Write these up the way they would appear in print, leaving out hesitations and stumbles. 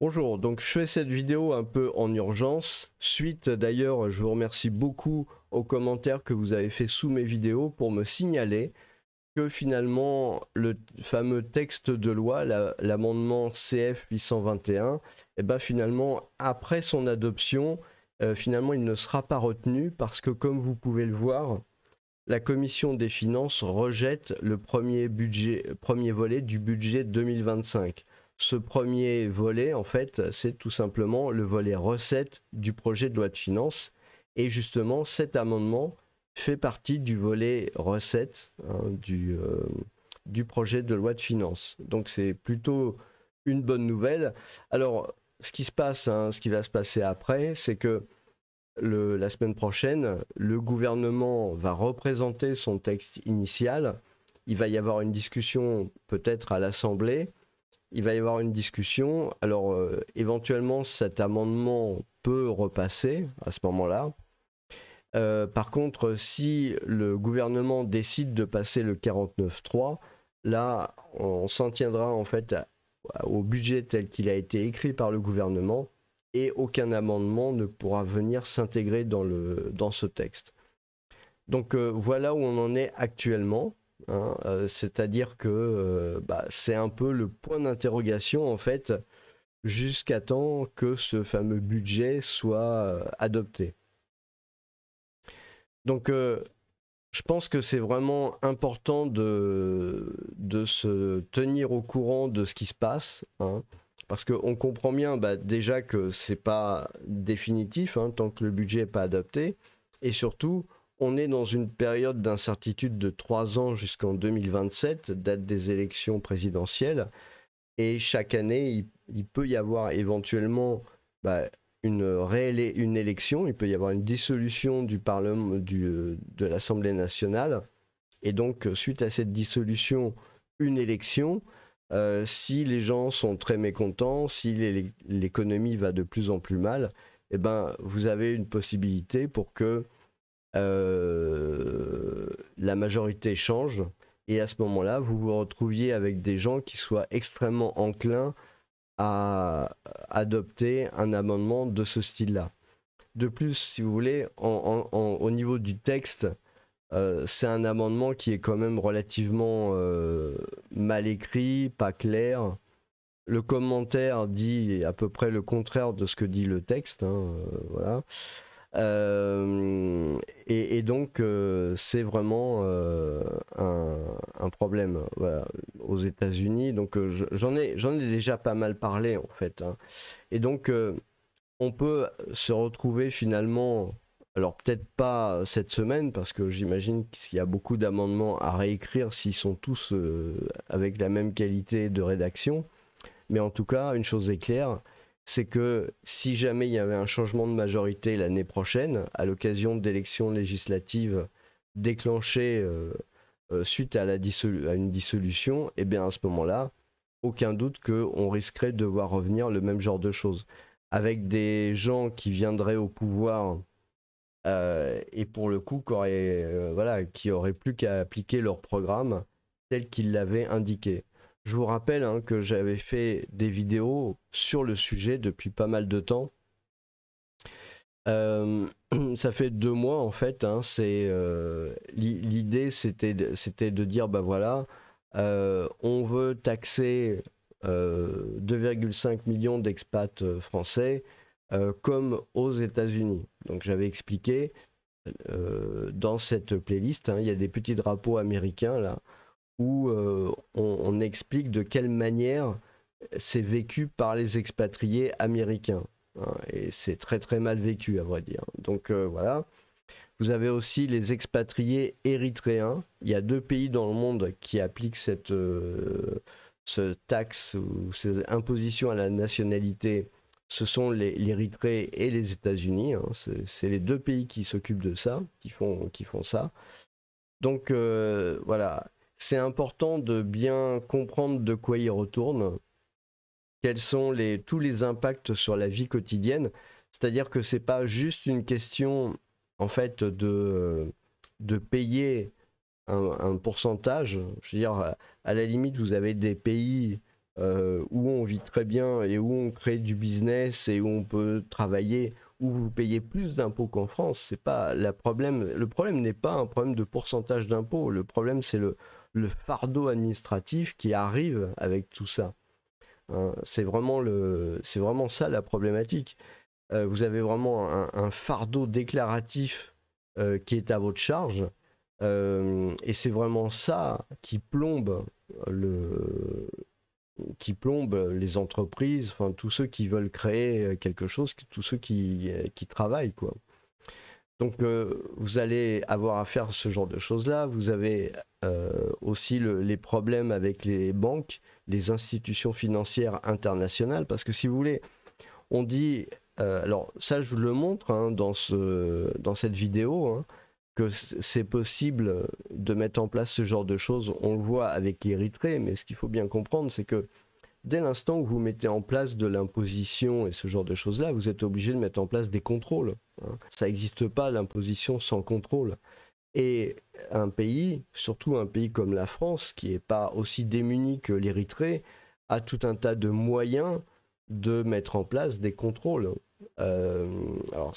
Bonjour, donc je fais cette vidéo un peu en urgence. Suite d'ailleurs, je vous remercie beaucoup aux commentaires que vous avez fait sous mes vidéos pour me signaler que finalement le fameux texte de loi, l'amendement CF 821, et ben finalement après son adoption, finalement il ne sera pas retenu parce que comme vous pouvez le voir, la commission des finances rejette le premier volet du budget 2025. Ce premier volet, en fait, c'est tout simplement le volet recettes du projet de loi de finances. Et justement, cet amendement fait partie du volet recettes du projet de loi de finances. Donc c'est plutôt une bonne nouvelle. Alors, ce qui se passe, ce qui va se passer après, c'est que la semaine prochaine, le gouvernement va représenter son texte initial. Il va y avoir une discussion peut-être à l'Assemblée. Il va y avoir une discussion. Alors, éventuellement, cet amendement peut repasser à ce moment-là. Par contre, si le gouvernement décide de passer le 49.3, là, on s'en tiendra en fait au budget tel qu'il a été écrit par le gouvernement et aucun amendement ne pourra venir s'intégrer dans ce texte. Donc voilà où on en est actuellement. C'est-à-dire que c'est un peu le point d'interrogation en fait jusqu'à temps que ce fameux budget soit adopté. Donc je pense que c'est vraiment important de se tenir au courant de ce qui se passe, parce qu'on comprend bien déjà que c'est pas définitif tant que le budget n'est pas adopté, et surtout on est dans une période d'incertitude de 3 ans jusqu'en 2027, date des élections présidentielles, et chaque année il peut y avoir éventuellement une élection, il peut y avoir une dissolution du Parlement, de l'Assemblée nationale, et donc suite à cette dissolution, une élection. Si les gens sont très mécontents, si l'économie va de plus en plus mal, eh ben, vous avez une possibilité pour que la majorité change, et à ce moment-là, vous vous retrouviez avec des gens qui soient extrêmement enclins à adopter un amendement de ce style-là. De plus, si vous voulez, au niveau du texte, c'est un amendement qui est quand même relativement mal écrit, pas clair. Le commentaire dit à peu près le contraire de ce que dit le texte. Voilà. Et donc, c'est vraiment un problème aux États-Unis. Donc, j'en ai déjà pas mal parlé en fait. Et donc, on peut se retrouver finalement, alors peut-être pas cette semaine, parce que j'imagine qu'il y a beaucoup d'amendements à réécrire s'ils sont tous avec la même qualité de rédaction. Mais en tout cas, une chose est claire, c'est que si jamais il y avait un changement de majorité l'année prochaine, à l'occasion d'élections législatives déclenchées suite à une dissolution, et bien à ce moment-là, aucun doute qu'on risquerait de voir revenir le même genre de choses. Avec des gens qui viendraient au pouvoir et pour le coup qui auraient plus qu'à appliquer leur programme tel qu'ils l'avaient indiqué. Je vous rappelle que j'avais fait des vidéos sur le sujet depuis pas mal de temps. Ça fait 2 mois en fait. L'idée c'était de dire on veut taxer 2,5 millions d'expats français comme aux États-Unis. Donc j'avais expliqué dans cette playlist, il y a des petits drapeaux américains là où on explique de quelle manière c'est vécu par les expatriés américains. Et c'est très très mal vécu à vrai dire. Donc voilà. Vous avez aussi les expatriés érythréens. Il y a 2 pays dans le monde qui appliquent cette taxe ou ces impositions à la nationalité. Ce sont l'Érythrée et les États-Unis. C'est les 2 pays qui s'occupent de ça, qui font ça. Donc voilà, c'est important de bien comprendre de quoi il retourne, quels sont tous les impacts sur la vie quotidienne. C'est-à-dire que c'est pas juste une question en fait de payer un pourcentage. Je veux dire, à la limite, vous avez des pays où on vit très bien et où on crée du business et où on peut travailler, où vous payez plus d'impôts qu'en France. C'est pas le problème n'est pas un problème de pourcentage d'impôts. Le problème, c'est le fardeau administratif qui arrive avec tout ça. Hein. C'est vraiment ça la problématique. Vous avez vraiment un fardeau déclaratif qui est à votre charge. Et c'est vraiment ça qui plombe les entreprises, enfin tous ceux qui veulent créer quelque chose, tous ceux qui travaillent, quoi. Donc vous allez avoir à faire ce genre de choses-là. Vous avez aussi les problèmes avec les banques, les institutions financières internationales, parce que si vous voulez, on dit, alors ça je vous le montre hein, dans cette vidéo, hein, que c'est possible de mettre en place ce genre de choses. On le voit avec l'Érythrée, mais ce qu'il faut bien comprendre, c'est que dès l'instant où vous mettez en place de l'imposition et ce genre de choses-là, vous êtes obligé de mettre en place des contrôles. Hein. Ça n'existe pas l'imposition sans contrôle. Et un pays, surtout un pays comme la France, qui n'est pas aussi démuni que l'Érythrée, a tout un tas de moyens de mettre en place des contrôles. Alors,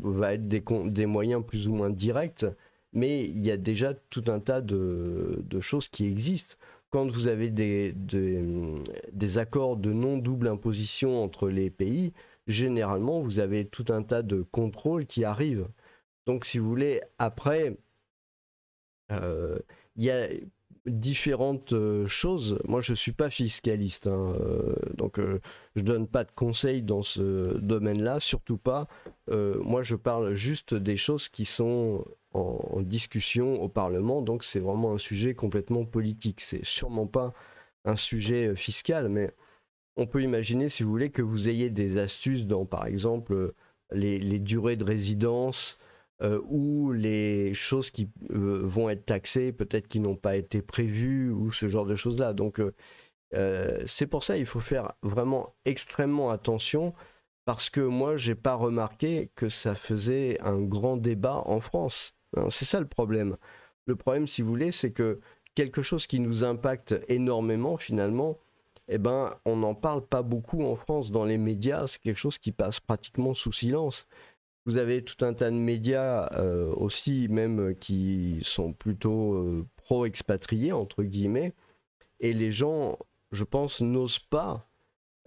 va être des moyens plus ou moins directs, mais il y a déjà tout un tas de choses qui existent. Quand vous avez des accords de non-double imposition entre les pays, généralement, vous avez tout un tas de contrôles qui arrivent. Donc, si vous voulez, après, il y a différentes choses. Moi, je ne suis pas fiscaliste, hein, donc je ne donne pas de conseils dans ce domaine-là, surtout pas. Moi, je parle juste des choses qui sont en discussion au Parlement, donc c'est vraiment un sujet complètement politique. C'est sûrement pas un sujet fiscal, mais on peut imaginer, si vous voulez, que vous ayez des astuces dans, par exemple, les durées de résidence, ou les choses qui vont être taxées, peut-être qui n'ont pas été prévues, ou ce genre de choses-là. Donc, c'est pour ça qu'il faut faire vraiment extrêmement attention, parce que moi, j'ai pas remarqué que ça faisait un grand débat en France. Hein, c'est ça le problème. Le problème, si vous voulez, c'est que quelque chose qui nous impacte énormément, finalement, eh ben, on n'en parle pas beaucoup en France dans les médias. C'est quelque chose qui passe pratiquement sous silence. Vous avez tout un tas de médias aussi, même qui sont plutôt pro-expatriés, entre guillemets, et les gens, je pense, n'osent pas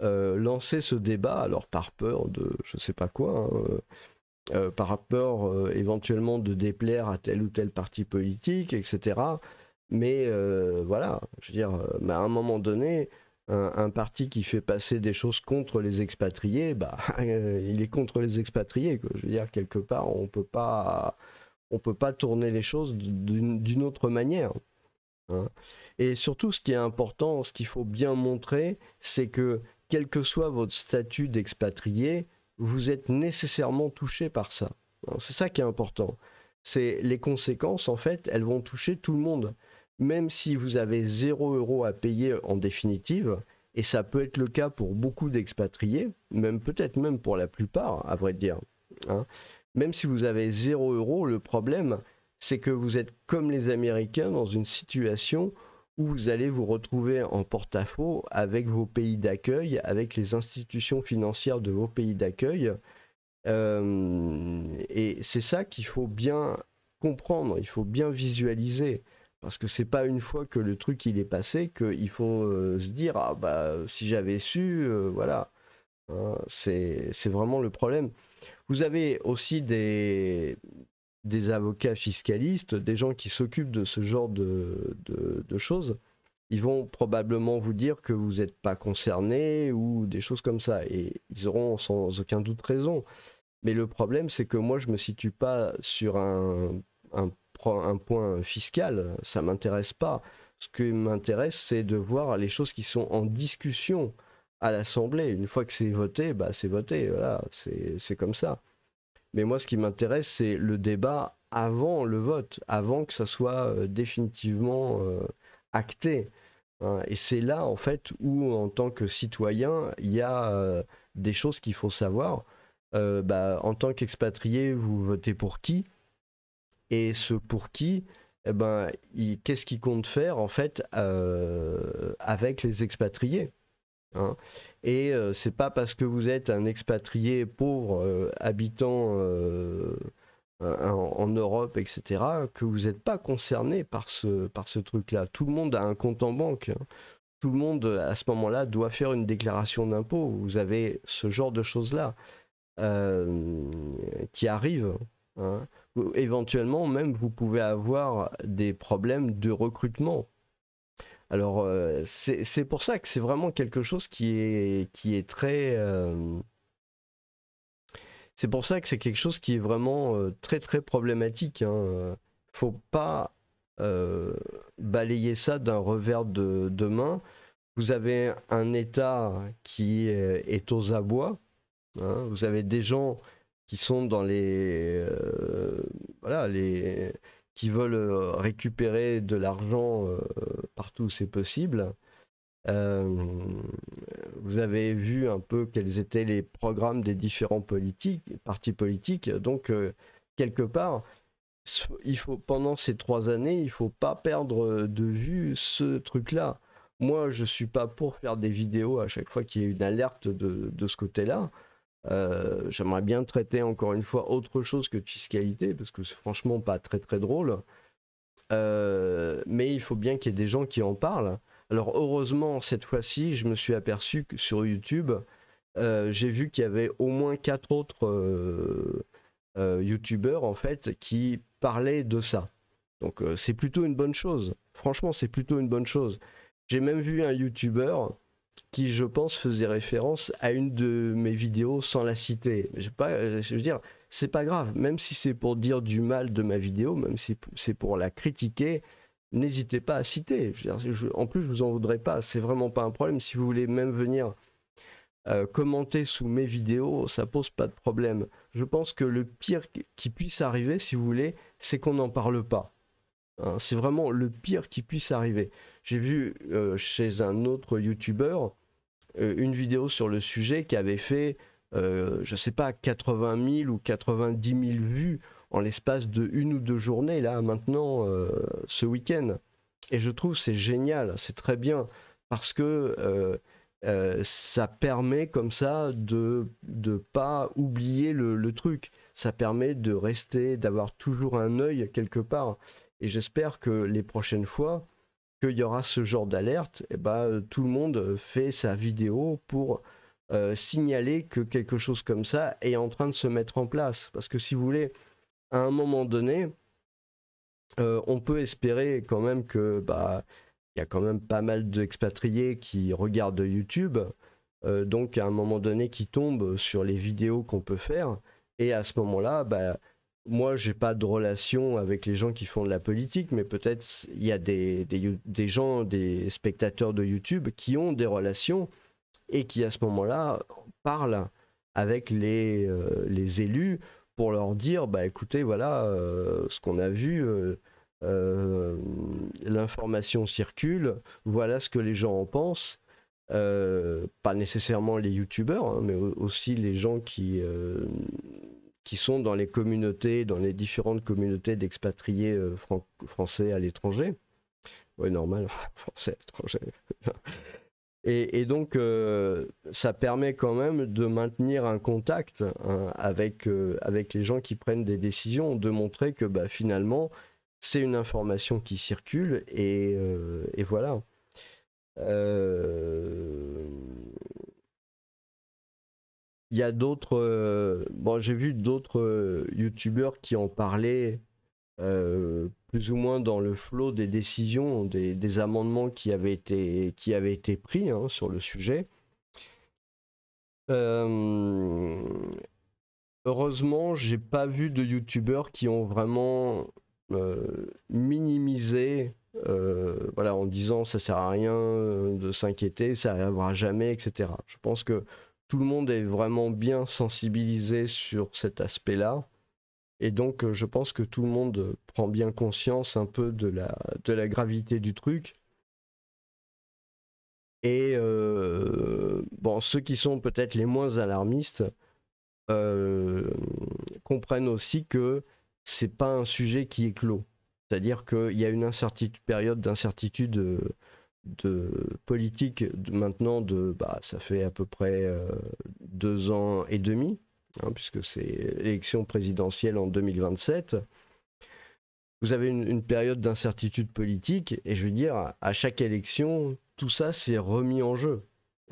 lancer ce débat, alors par peur de je sais pas quoi, hein, par peur éventuellement de déplaire à tel ou tel parti politique, etc. Mais voilà, je veux dire, à un moment donné, un parti qui fait passer des choses contre les expatriés, bah, il est contre les expatriés, quoi. Je veux dire, quelque part, on peut pas tourner les choses d'une autre manière. Hein. Et surtout, ce qui est important, ce qu'il faut bien montrer, c'est que quel que soit votre statut d'expatrié, vous êtes nécessairement touché par ça. Hein. C'est ça qui est important. C'est les conséquences, en fait, elles vont toucher tout le monde. Même si vous avez 0 € à payer en définitive, et ça peut être le cas pour beaucoup d'expatriés, même peut-être même pour la plupart, à vrai dire. Hein. Même si vous avez 0 €, le problème, c'est que vous êtes comme les Américains dans une situation où vous allez vous retrouver en porte-à-faux avec vos pays d'accueil, avec les institutions financières de vos pays d'accueil. Et c'est ça qu'il faut bien comprendre, il faut bien visualiser. Parce que c'est pas une fois que le truc il est passé qu'il faut se dire ah bah si j'avais su, voilà. Hein, c'est vraiment le problème. Vous avez aussi des avocats fiscalistes, des gens qui s'occupent de ce genre de choses. Ils vont probablement vous dire que vous n'êtes pas concerné ou des choses comme ça. Et ils auront sans aucun doute raison. Mais le problème, c'est que moi, je ne me situe pas sur un point fiscal. Ça ne m'intéresse pas. Ce qui m'intéresse, c'est de voir les choses qui sont en discussion à l'Assemblée. Une fois que c'est voté, bah, c'est voté. Voilà, c'est comme ça. Mais moi, ce qui m'intéresse, c'est le débat avant le vote, avant que ça soit définitivement acté. Hein. Et c'est là, en fait, où, en tant que citoyen, il y a des choses qu'il faut savoir. Bah, en tant qu'expatrié, vous votez pour qui? Et ce pour qui, eh ben, qu'est-ce qu'il compte faire, en fait, avec les expatriés? hein. Et c'est pas parce que vous êtes un expatrié pauvre habitant en Europe, etc., que vous n'êtes pas concerné par ce truc-là. Tout le monde a un compte en banque, hein. Tout le monde, à ce moment-là, doit faire une déclaration d'impôt. Vous avez ce genre de choses-là qui arrivent, hein. Éventuellement, même, vous pouvez avoir des problèmes de recrutement. Alors, c'est pour ça que c'est vraiment quelque chose qui est très... c'est pour ça que c'est quelque chose qui est vraiment très très problématique, hein. Faut pas euh, balayer ça d'un revers de main. Vous avez un État qui est aux abois, hein. Vous avez des gens qui sont dans voilà, qui veulent récupérer de l'argent partout où c'est possible. Euh, vous avez vu un peu quels étaient les programmes des différents partis politiques. Donc, quelque part, pendant ces 3 années, il ne faut pas perdre de vue ce truc-là. Moi, je ne suis pas pour faire des vidéos à chaque fois qu'il y a une alerte de ce côté-là. J'aimerais bien traiter encore une fois autre chose que de fiscalité, parce que c'est franchement pas très très drôle. Mais il faut bien qu'il y ait des gens qui en parlent. Alors heureusement, cette fois-ci, je me suis aperçu que sur YouTube, j'ai vu qu'il y avait au moins 4 autres YouTubeurs en fait qui parlaient de ça. Donc c'est plutôt une bonne chose. Franchement, c'est plutôt une bonne chose. J'ai même vu un YouTuber qui, je pense, faisait référence à une de mes vidéos sans la citer. Je veux dire, c'est pas grave. Même si c'est pour dire du mal de ma vidéo, même si c'est pour la critiquer, n'hésitez pas à citer. Je veux dire, en plus, je vous en voudrais pas. C'est vraiment pas un problème. Si vous voulez même venir commenter sous mes vidéos, ça pose pas de problème. Je pense que le pire qui puisse arriver, si vous voulez, c'est qu'on n'en parle pas. Hein, c'est vraiment le pire qui puisse arriver. J'ai vu chez un autre YouTuber une vidéo sur le sujet qui avait fait, je sais pas, 80 000 ou 90 000 vues en l'espace de 1 ou 2 journées, là, maintenant, ce week-end. Et je trouve c'est génial, c'est très bien, parce que ça permet comme ça de pas oublier le truc. Ça permet de rester, d'avoir toujours un œil quelque part. Et j'espère que les prochaines fois qu'il y aura ce genre d'alerte, et ben, tout le monde fait sa vidéo pour signaler que quelque chose comme ça est en train de se mettre en place. Parce que si vous voulez, à un moment donné, on peut espérer quand même que bah, y a quand même pas mal d'expatriés qui regardent YouTube, donc à un moment donné qui tombent sur les vidéos qu'on peut faire, et à ce moment-là, bah, moi j'ai pas de relation avec les gens qui font de la politique, mais peut-être il y a des gens, des spectateurs de YouTube qui ont des relations et qui à ce moment-là parlent avec les élus pour leur dire bah écoutez voilà ce qu'on a vu, l'information circule, voilà ce que les gens en pensent. Pas nécessairement les youtubeurs, hein, mais aussi les gens qui sont dans les communautés, dans les différentes communautés d'expatriés français à l'étranger. Ouais, normal, français à l'étranger. Et donc, ça permet quand même de maintenir un contact, hein, avec les gens qui prennent des décisions, de montrer que bah, finalement, c'est une information qui circule et voilà. Il y a d'autres... bon, j'ai vu d'autres youtubeurs qui en parlaient plus ou moins dans le flot des décisions, des amendements qui avaient été pris, hein, sur le sujet. Heureusement, j'ai pas vu de youtubeurs qui ont vraiment minimisé, voilà, en disant ça sert à rien de s'inquiéter, ça n'arrivera jamais, etc. Je pense que tout le monde est vraiment bien sensibilisé sur cet aspect-là. Et donc, je pense que tout le monde prend bien conscience un peu de la gravité du truc. Et bon, ceux qui sont peut-être les moins alarmistes comprennent aussi que c'est pas un sujet qui est clos. C'est-à-dire qu'il y a une période d'incertitude politique maintenant ça fait à peu près 2 ans et demi, hein, puisque c'est l'élection présidentielle en 2027. Vous avez une période d'incertitude politique, et je veux dire, à chaque élection, tout ça s'est remis en jeu,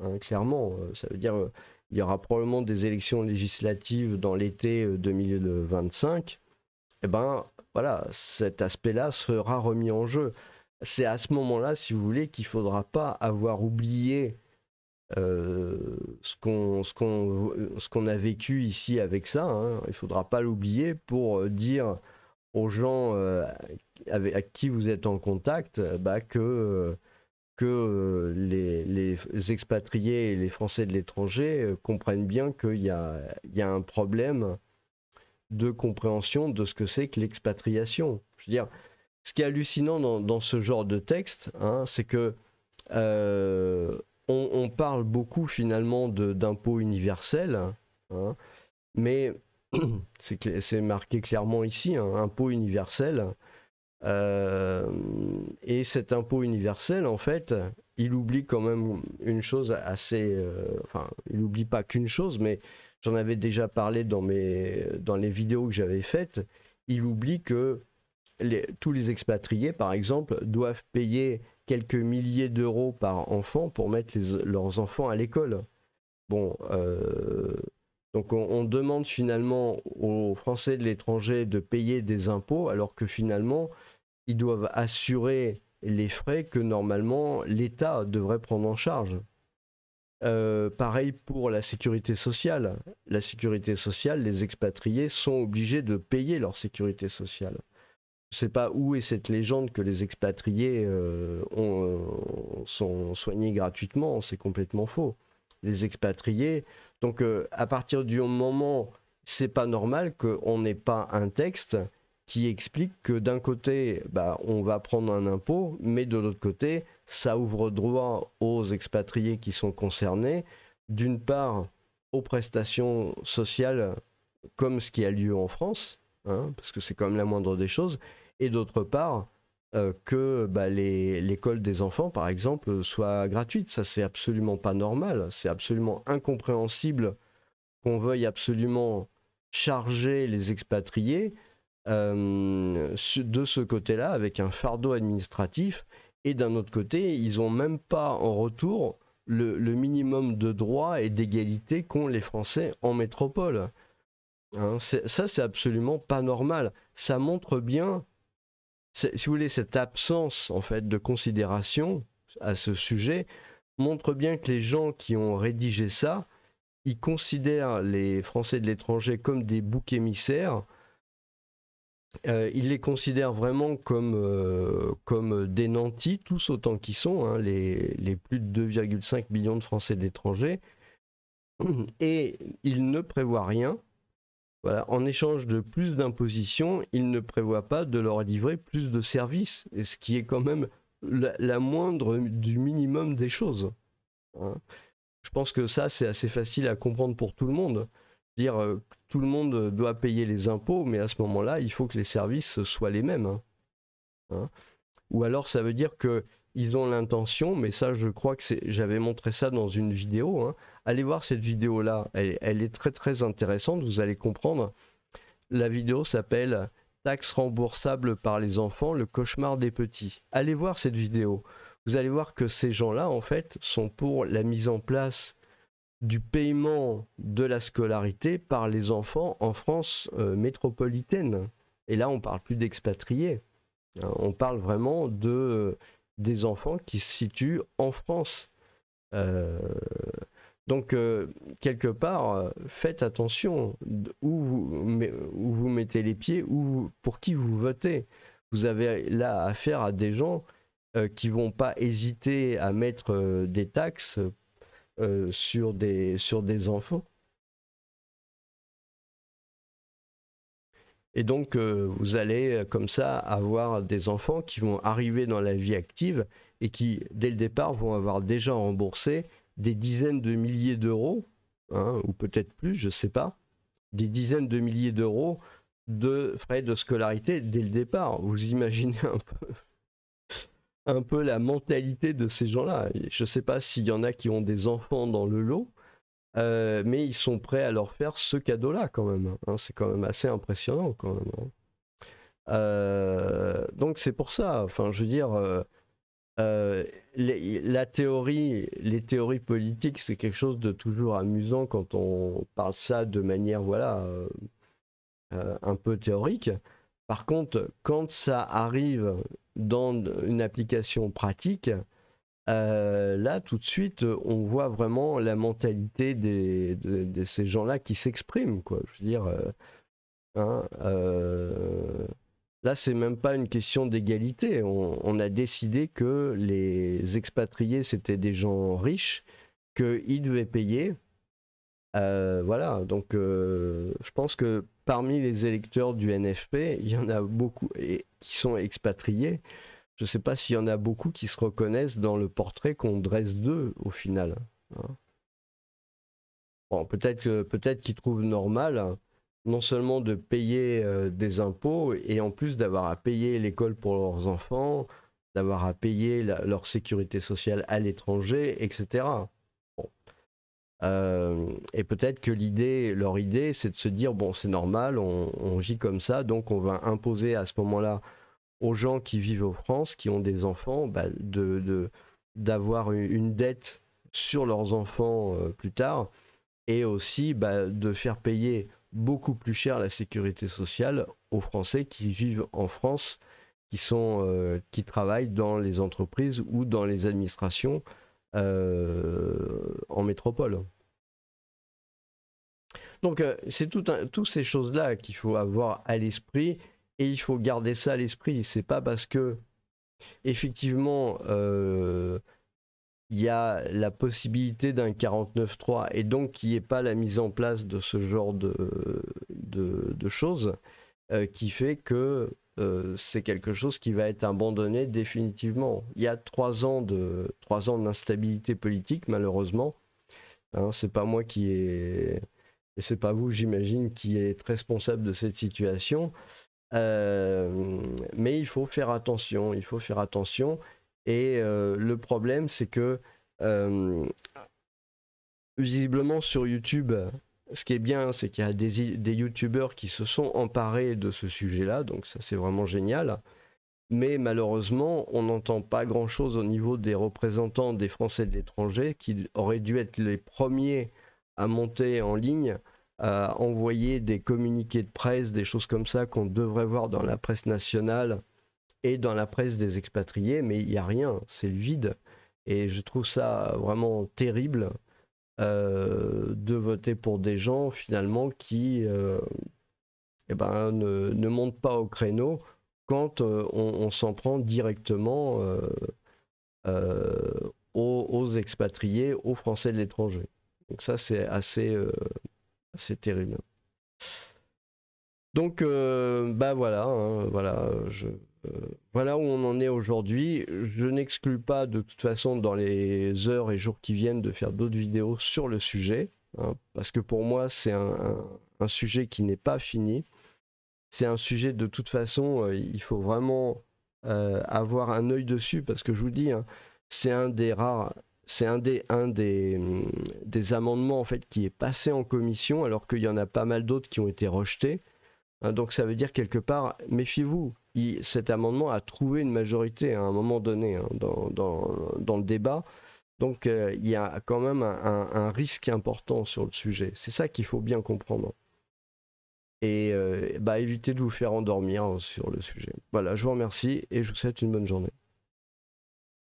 hein, clairement. Ça veut dire il y aura probablement des élections législatives dans l'été 2025. Et ben voilà, cet aspect-là sera remis en jeu. C'est à ce moment-là, si vous voulez, qu'il ne faudra pas avoir oublié ce qu'on a vécu ici avec ça, hein. Il ne faudra pas l'oublier pour dire aux gens avec qui vous êtes en contact que les expatriés et les Français de l'étranger comprennent bien qu'il y a un problème de compréhension de ce que c'est que l'expatriation. Je veux dire, ce qui est hallucinant dans ce genre de texte, hein, c'est que on parle beaucoup finalement d'impôt universel, hein, mais c'est marqué clairement ici, hein, impôt universel. Et cet impôt universel, en fait, il oublie quand même une chose assez... enfin, il n'oublie pas qu'une chose, mais j'en avais déjà parlé dans les vidéos que j'avais faites. Il oublie que tous les expatriés, par exemple, doivent payer quelques milliers d'euros par enfant pour mettre leurs enfants à l'école. Bon, donc on demande finalement aux Français de l'étranger de payer des impôts, alors que finalement, ils doivent assurer les frais que normalement l'État devrait prendre en charge. Pareil pour la sécurité sociale. La sécurité sociale, les expatriés sont obligés de payer leur sécurité sociale. Je ne sais pas où est cette légende que les expatriés sont soignés gratuitement, c'est complètement faux. Les expatriés, donc à partir du moment, c'est pas normal qu'on n'ait pas un texte qui explique que d'un côté, on va prendre un impôt, mais de l'autre côté, ça ouvre droit aux expatriés qui sont concernés, d'une part aux prestations sociales comme ce qui a lieu en France, hein, parce que c'est quand même la moindre des choses, et d'autre part que l'école des enfants, par exemple, soit gratuite. Ça, c'est absolument pas normal, c'est absolument incompréhensible qu'on veuille absolument charger les expatriés de ce côté-là avec un fardeau administratif, et d'un autre côté, ils n'ont même pas en retour le minimum de droits et d'égalité qu'ont les Français en métropole. Hein, ça, c'est absolument pas normal. Ça montre bien, si vous voulez, cette absence en fait de considération à ce sujet montre bien que les gens qui ont rédigé ça, ils considèrent les Français de l'étranger comme des boucs émissaires. Ils les considèrent vraiment comme des nantis, tous autant qu'ils sont, hein, les plus de 2,5 millions de Français de l'étranger. Et ils ne prévoient rien. Voilà, en échange de plus d'impositions, ils ne prévoient pas de leur livrer plus de services, et ce qui est quand même la moindre du minimum des choses. Hein. Je pense que ça, c'est assez facile à comprendre pour tout le monde. Dire tout le monde doit payer les impôts, mais à ce moment-là, il faut que les services soient les mêmes. Hein. Ou alors, ça veut dire qu'ils ont l'intention, mais ça, je crois que j'avais montré ça dans une vidéo. Hein. Allez voir cette vidéo-là, elle est très très intéressante, vous allez comprendre. La vidéo s'appelle « Taxes remboursables par les enfants, le cauchemar des petits ». Allez voir cette vidéo. Vous allez voir que ces gens-là, en fait, sont pour la mise en place du paiement de la scolarité par les enfants en France métropolitaine. Et là, on ne parle plus d'expatriés. Hein, on parle vraiment des enfants qui se situent en France. Donc, quelque part, faites attention où vous mettez les pieds, pour qui vous votez. Vous avez là affaire à des gens qui ne vont pas hésiter à mettre des taxes sur des enfants. Et donc, vous allez comme ça avoir des enfants qui vont arriver dans la vie active et qui, dès le départ, vont avoir déjà remboursé des dizaines de milliers d'euros, hein, ou peut-être plus, je ne sais pas, des dizaines de milliers d'euros de frais de scolarité dès le départ. Vous imaginez un peu. un peu la mentalité de ces gens-là. Je sais pas s'il y en a qui ont des enfants dans le lot, mais ils sont prêts à leur faire ce cadeau-là quand même, hein. C'est quand même assez impressionnant quand même, hein. Donc c'est pour ça, enfin je veux dire, la théorie, les théories politiques, c'est quelque chose de toujours amusant quand on parle ça de manière, voilà, un peu théorique. Par contre, quand ça arrive dans une application pratique, là, tout de suite, on voit vraiment la mentalité de ces gens-là qui s'expriment, quoi. Je veux dire, hein, là, c'est même pas une question d'égalité. On a décidé que les expatriés, c'était des gens riches, qu'ils devaient payer. Voilà, donc je pense que parmi les électeurs du NFP, il y en a beaucoup qui sont expatriés. Je ne sais pas s'il y en a beaucoup qui se reconnaissent dans le portrait qu'on dresse d'eux au final, hein. Bon, peut-être qu'ils trouvent normal non seulement de payer des impôts et en plus d'avoir à payer l'école pour leurs enfants, d'avoir à payer leur sécurité sociale à l'étranger, etc. Bon. Et peut-être que leur idée, c'est de se dire, bon, c'est normal, on vit comme ça, donc on va imposer à ce moment-là aux gens qui vivent en France, qui ont des enfants, bah, d'avoir une dette sur leurs enfants plus tard, et aussi bah, de faire payer beaucoup plus cher la sécurité sociale aux Français qui vivent en France, qui travaillent dans les entreprises ou dans les administrations en métropole. Donc c'est toutes ces choses-là qu'il faut avoir à l'esprit et il faut garder ça à l'esprit. C'est pas parce que effectivement il y a la possibilité d'un 49.3 et donc qu'il n'y ait pas la mise en place de ce genre de choses qui fait que c'est quelque chose qui va être abandonné définitivement. Il y a 3 ans d'instabilité politique malheureusement, hein, c'est pas moi qui ai... Et c'est pas vous, j'imagine, qui êtes responsable de cette situation. Mais il faut faire attention, il faut faire attention. Et le problème, c'est que visiblement sur YouTube, ce qui est bien, c'est qu'il y a des YouTubeurs qui se sont emparés de ce sujet-là, donc ça c'est vraiment génial. Mais malheureusement, on n'entend pas grand-chose au niveau des représentants des Français de l'étranger qui auraient dû être les premiers à monter en ligne, à envoyer des communiqués de presse, des choses comme ça qu'on devrait voir dans la presse nationale et dans la presse des expatriés, mais il n'y a rien, c'est le vide. Et je trouve ça vraiment terrible de voter pour des gens finalement qui eh ben, ne montent pas au créneau quand on s'en prend directement aux expatriés, aux Français de l'étranger. Donc ça c'est assez terrible. Donc bah voilà, hein, voilà où on en est aujourd'hui. Je n'exclus pas de toute façon dans les heures et jours qui viennent de faire d'autres vidéos sur le sujet, hein, parce que pour moi c'est un sujet qui n'est pas fini. C'est un sujet de toute façon, il faut vraiment avoir un œil dessus parce que je vous dis, hein, c'est un des rares, c'est un des amendements en fait qui est passé en commission alors qu'il y en a pas mal d'autres qui ont été rejetés. Hein, donc ça veut dire quelque part, méfiez-vous, cet amendement a trouvé une majorité à un moment donné, hein, dans le débat. Donc il y a quand même un risque important sur le sujet. C'est ça qu'il faut bien comprendre. Et bah, évitez de vous faire endormir sur le sujet. Voilà, je vous remercie et je vous souhaite une bonne journée.